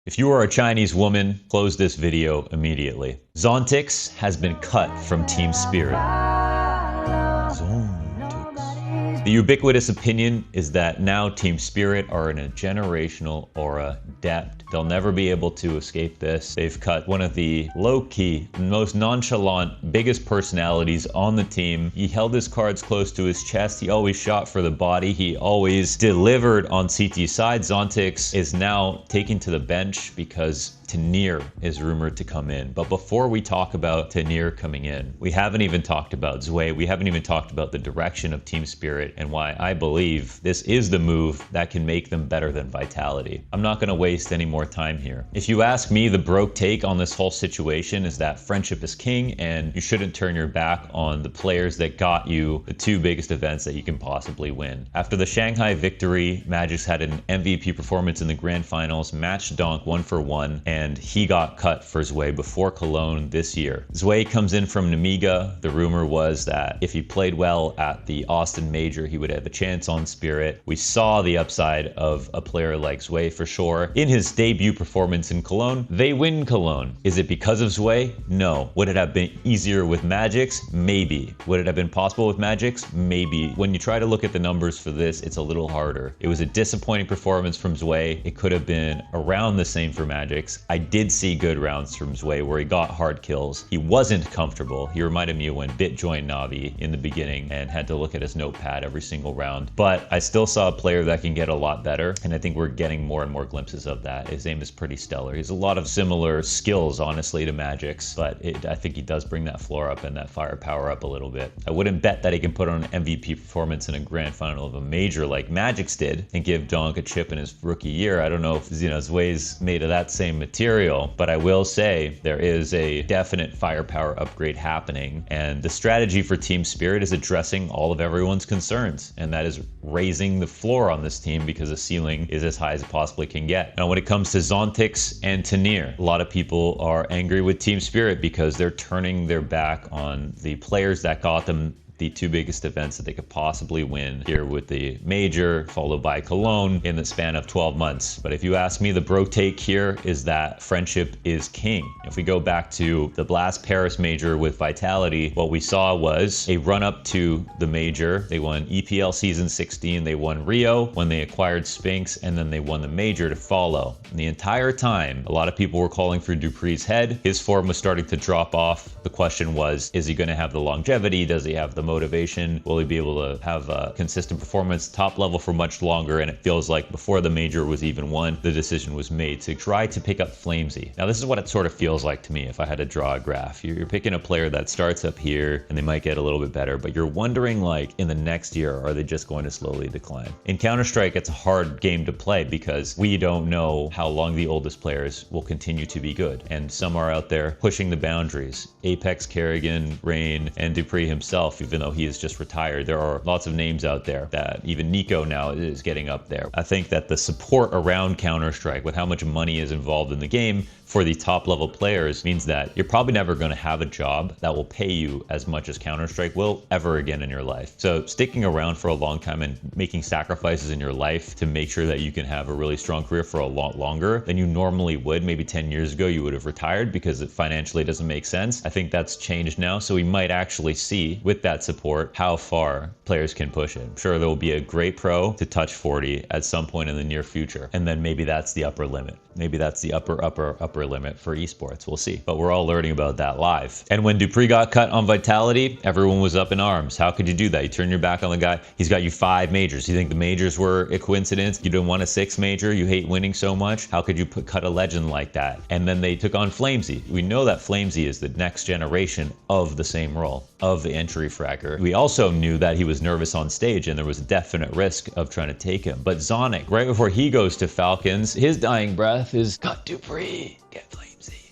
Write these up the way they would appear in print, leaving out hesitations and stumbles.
If you are a Chinese woman, close this video immediately. Zontix has been cut from Team Spirit. Zontix. The ubiquitous opinion is that now Team Spirit are in a generational aura depth. They'll never be able to escape this. They've cut one of the low-key, most nonchalant, biggest personalities on the team. He held his cards close to his chest. He always shot for the body. He always delivered on CT side. Zontix is now taken to the bench because Tanir is rumored to come in. But before we talk about Tanir coming in, we haven't even talked about zweih. We haven't even talked about the direction of Team Spirit and why I believe this is the move that can make them better than Vitality. I'm not going to waste any more time here. If you ask me, the broke take on this whole situation is that friendship is king and you shouldn't turn your back on the players that got you the two biggest events that you can possibly win. After the Shanghai victory, magixx had an MVP performance in the grand finals, matched Donk 1-for-1, and he got cut for zweih before Cologne this year. Zweih comes in from Namiga. The rumor was that if he played well at the Austin Major, he would have a chance on Spirit. We saw the upside of a player like zweih for sure. In his debut performance in Cologne, they win Cologne. Is it because of zweih? No. Would it have been easier with magixx? Maybe. Would it have been possible with magixx? Maybe. When you try to look at the numbers for this, it's a little harder. It was a disappointing performance from zweih. It could have been around the same for magixx. I did see good rounds from zweih where he got hard kills. He wasn't comfortable. He reminded me of when Bit joined Navi in the beginning and had to look at his notepad every single round. But I still saw a player that can get a lot better, and I think we're getting more and more glimpses of that. His aim is pretty stellar. He has a lot of similar skills, honestly, to magixx, but I think he does bring that floor up and that firepower up a little bit. I wouldn't bet that he can put on an MVP performance in a grand final of a major like magixx did and give Donk a chip in his rookie year. I don't know if zweih's made of that same material, but I will say there is a definite firepower upgrade happening, and the strategy for Team Spirit is addressing all of everyone's concerns, and that is raising the floor on this team because the ceiling is as high as it possibly can get. Now, when it comes to Zontix and Tanir, a lot of people are angry with Team Spirit because they're turning their back on the players that got them the two biggest events that they could possibly win here with the major, followed by Cologne in the span of 12 months. But if you ask me, the bro take here is that friendship is king. If we go back to the Blast Paris major with Vitality, what we saw was a run up to the major. They won EPL season 16, they won Rio when they acquired Spinks, and then they won the major to follow. And the entire time, a lot of people were calling for dupreeh's head. His form was starting to drop off. The question was, is he going to have the longevity? Does he have the motivation? Will he be able to have a consistent performance top level for much longer? And it feels like before the major was even won, the decision was made to try to pick up Flamesy. Now, this is what it sort of feels like to me if I had to draw a graph. You're picking a player that starts up here and they might get a little bit better, but you're wondering, like, in the next year, are they just going to slowly decline? In Counter-Strike, it's a hard game to play because we don't know how long the oldest players will continue to be good. And some are out there pushing the boundaries. Apex, Kerrigan, Rain, and dupreeh himself, even though he is just retired. There are lots of names out there that even Nico now is getting up there. I think that the support around Counter-Strike with how much money is involved in the game for the top level players means that you're probably never going to have a job that will pay you as much as Counter-Strike will ever again in your life. So sticking around for a long time and making sacrifices in your life to make sure that you can have a really strong career for a lot longer than you normally would. Maybe 10 years ago you would have retired because it financially doesn't make sense. I think that's changed now, so we might actually see with that support how far players can push it. I'm sure there will be a great pro to touch 40 at some point in the near future, and then maybe that's the upper limit. Maybe that's the upper limit for esports. We'll see. But we're all learning about that live. And when dupreeh got cut on Vitality, everyone was up in arms. How could you do that? You turn your back on the guy. He's got you 5 majors. You think the majors were a coincidence? You didn't want a 6th major? You hate winning so much? How could you cut a legend like that? And then they took on Flamesy. We know that Flamesy is the next generation of the same role, of the entry fragger. We also knew that he was nervous on stage and there was a definite risk of trying to take him. But Zonic, right before he goes to Falcons, his dying breath is, cut dupreeh, get Flamesy.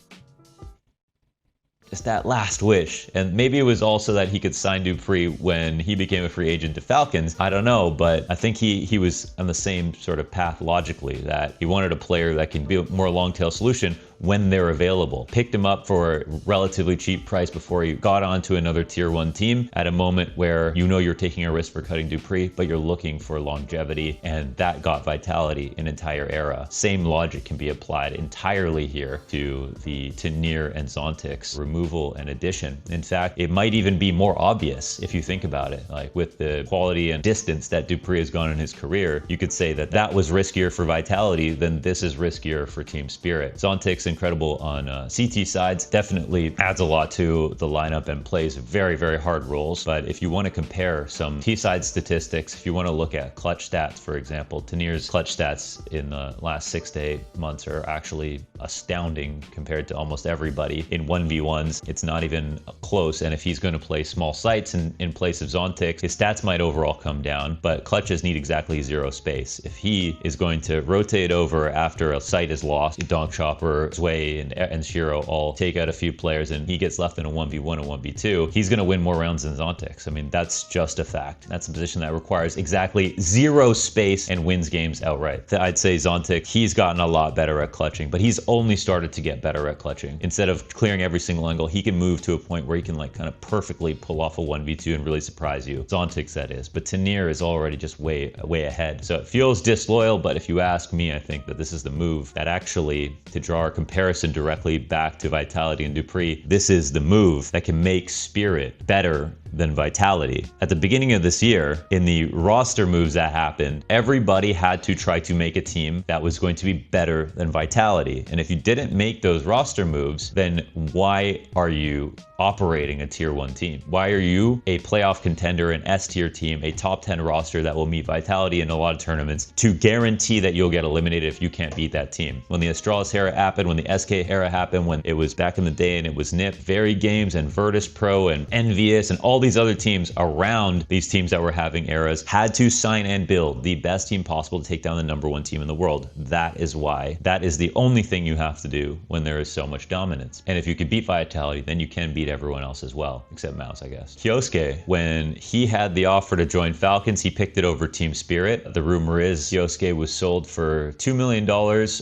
Just that last wish. And maybe it was also that he could sign dupreeh when he became a free agent to Falcons. I don't know, but I think he was on the same sort of path logically, that he wanted a player that can be a more long tail solution when they're available. Picked him up for a relatively cheap price before he got onto another tier 1 team at a moment where you know you're taking a risk for cutting Dupree, but you're looking for longevity, and that got Vitality an entire era. Same logic can be applied entirely here to the Tenier and Zontix removal and addition. In fact, it might even be more obvious if you think about it. Like with the quality and distance that Dupree has gone in his career, you could say that that was riskier for Vitality than this is riskier for Team Spirit. Zontix, incredible on CT sides, definitely adds a lot to the lineup and plays very, very hard roles. But if you want to compare some T-side statistics, if you want to look at clutch stats, for example, Tenier's clutch stats in the last 6 to 8 months are actually astounding compared to almost everybody in 1v1s. It's not even close. And if he's going to play small sites in place of Zontix, his stats might overall come down, but clutches need exactly 0 space. If he is going to rotate over after a site is lost, Donk Chopper, zweih, and Shiro all take out a few players and he gets left in a 1v1 and 1v2, he's going to win more rounds than Zontix. I mean, that's just a fact. That's a position that requires exactly 0 space and wins games outright. I'd say Zontix, he's gotten a lot better at clutching, but he's only started to get better at clutching. Instead of clearing every single angle, he can move to a point where he can like kind of perfectly pull off a 1v2 and really surprise you. Zontix, that is. But Tenier is already just way ahead. So it feels disloyal, but if you ask me, I think that this is the move that actually, to draw a comparison directly back to Vitality and Dupree, this is the move that can make Spirit better than Vitality. At the beginning of this year, in the roster moves that happened, everybody had to try to make a team that was going to be better than Vitality. And if you didn't make those roster moves, then why are you operating a tier 1 team? Why are you a playoff contender, an S tier team, a top 10 roster that will meet Vitality in a lot of tournaments to guarantee that you'll get eliminated if you can't beat that team? When the Astralis era happened, when the SK era happened, when it was back in the day and it was NIP, Very Games and Virtus Pro and Envious and all these other teams around these teams that were having eras had to sign and build the best team possible to take down the #1 team in the world. That is why. That is the only thing you have to do when there is so much dominance. And if you can beat Vitality, then you can beat everyone else as well, except Mouse, I guess. Kyosuke, when he had the offer to join Falcons, he picked it over Team Spirit. The rumor is Kyosuke was sold for $2 million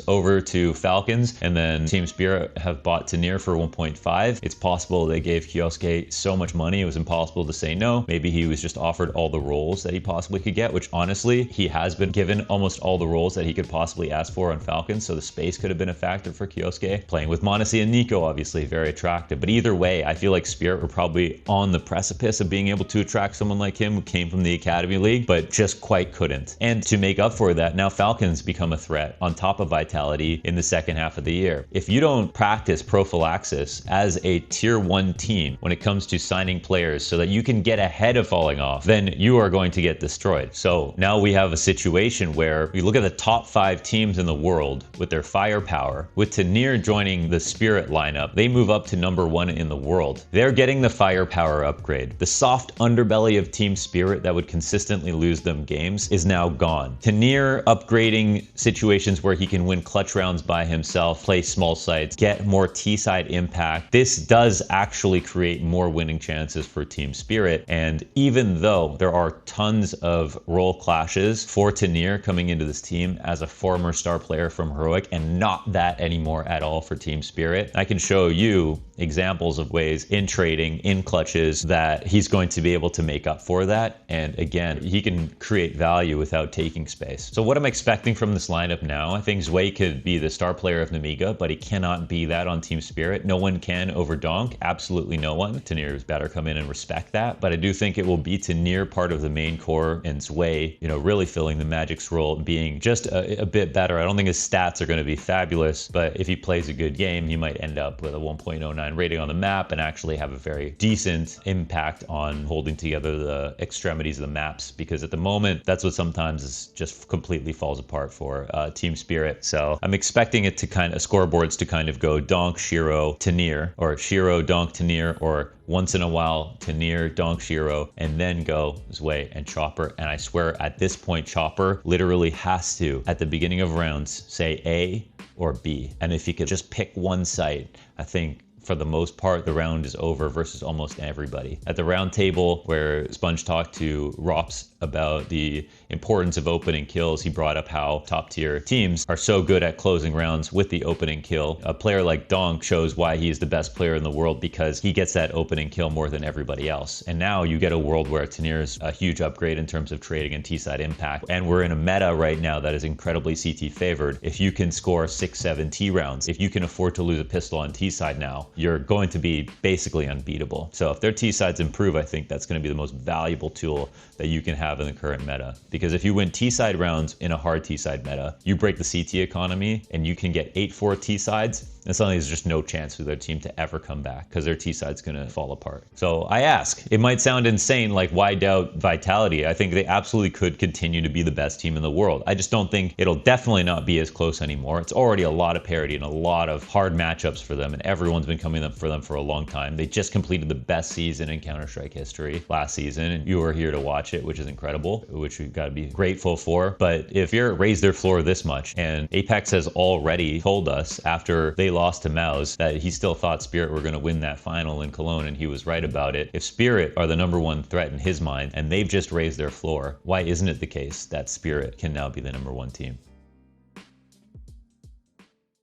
over to Falcons, and then Team Spirit have bought Tenier for 1.5. It's possible they gave Kyosuke so much money it was impossible to say no. Maybe he was just offered all the roles that he possibly could get, which honestly, he has been given almost all the roles that he could possibly ask for on Falcons, so the space could have been a factor for Kyosuke. Playing with Monesi and Nico, obviously, very attractive. But either way, I feel like Spirit were probably on the precipice of being able to attract someone like him who came from the Academy League, but just quite couldn't. And to make up for that, now Falcons become a threat on top of Vitality in the second half of the year. If you don't practice prophylaxis as a tier 1 team when it comes to signing players so that you can get ahead of falling off, then you are going to get destroyed. So now we have a situation where we look at the top 5 teams in the world with their firepower. With Tenier joining the Spirit lineup, they move up to #1 in the world. They're getting the firepower upgrade. The soft underbelly of Team Spirit that would consistently lose them games is now gone. Tenier upgrading situations where he can win clutch rounds by himself, play small sites, get more T-side impact. This does actually create more winning chances for Team Spirit. And even though there are tons of role clashes for Tenier coming into this team as a former star player from Heroic, and not that anymore at all for Team Spirit, I can show you examples of ways in trading, in clutches, that he's going to be able to make up for that. And again, he can create value without taking space. So what I'm expecting from this lineup now, I think zweih could be the star player of Namiga, but he cannot be that on Team Spirit. No one can over Donk, absolutely no one. Tenier's better come in and respect that, but I do think it will be Tenier part of the main core and zweih, really filling the magixx role, being just a bit better. I don't think his stats are going to be fabulous, but if he plays a good game, he might end up with a 1.09 rating on the map and actually have a very decent impact on holding together the extremities of the maps, because at the moment, that's what sometimes is just completely falls apart for Team Spirit. So I'm expecting it to scoreboards to kind of go Donk, Shiro, Tenier, or Shiro, Donk, Tenier, or once in a while, Tenier, Donk, Shiro, and then go zweih and Chopper. And I swear at this point, Chopper literally has to, at the beginning of rounds, say A or B. And if he could just pick one site, I think for the most part, the round is over versus almost everybody. At the round table where Sponge talked to Rops about the importance of opening kills, he brought up how top tier teams are so good at closing rounds with the opening kill. A player like Donk shows why he is the best player in the world, because he gets that opening kill more than everybody else. And now you get a world where Tanir's a huge upgrade in terms of trading and T-side impact. And we're in a meta right now that is incredibly CT favored. If you can score 6-7 T rounds, if you can afford to lose a pistol on T-side now, you're going to be basically unbeatable. So if their T-sides improve, I think that's going to be the most valuable tool that you can have in the current meta. Because if you win T-side rounds in a hard T-side meta, you break the CT economy and you can get 8-4 T-sides, and suddenly there's just no chance for their team to ever come back because their T-side's going to fall apart. So I ask, it might sound insane, like why doubt Vitality? I think they absolutely could continue to be the best team in the world. I just don't think it'll definitely not be as close anymore. It's already a lot of parity and a lot of hard matchups for them, and everyone's been coming up for them for a long time. They just completed the best season in Counter-Strike history last season, and you were here to watch it, which is incredible, which we've got to be grateful for. But if Spirit raised their floor this much, and Apex has already told us after they lost to Mouse that he still thought Spirit were going to win that final in Cologne, and he was right about it. If Spirit are the #1 threat in his mind, and they've just raised their floor, why isn't it the case that Spirit can now be the #1 team?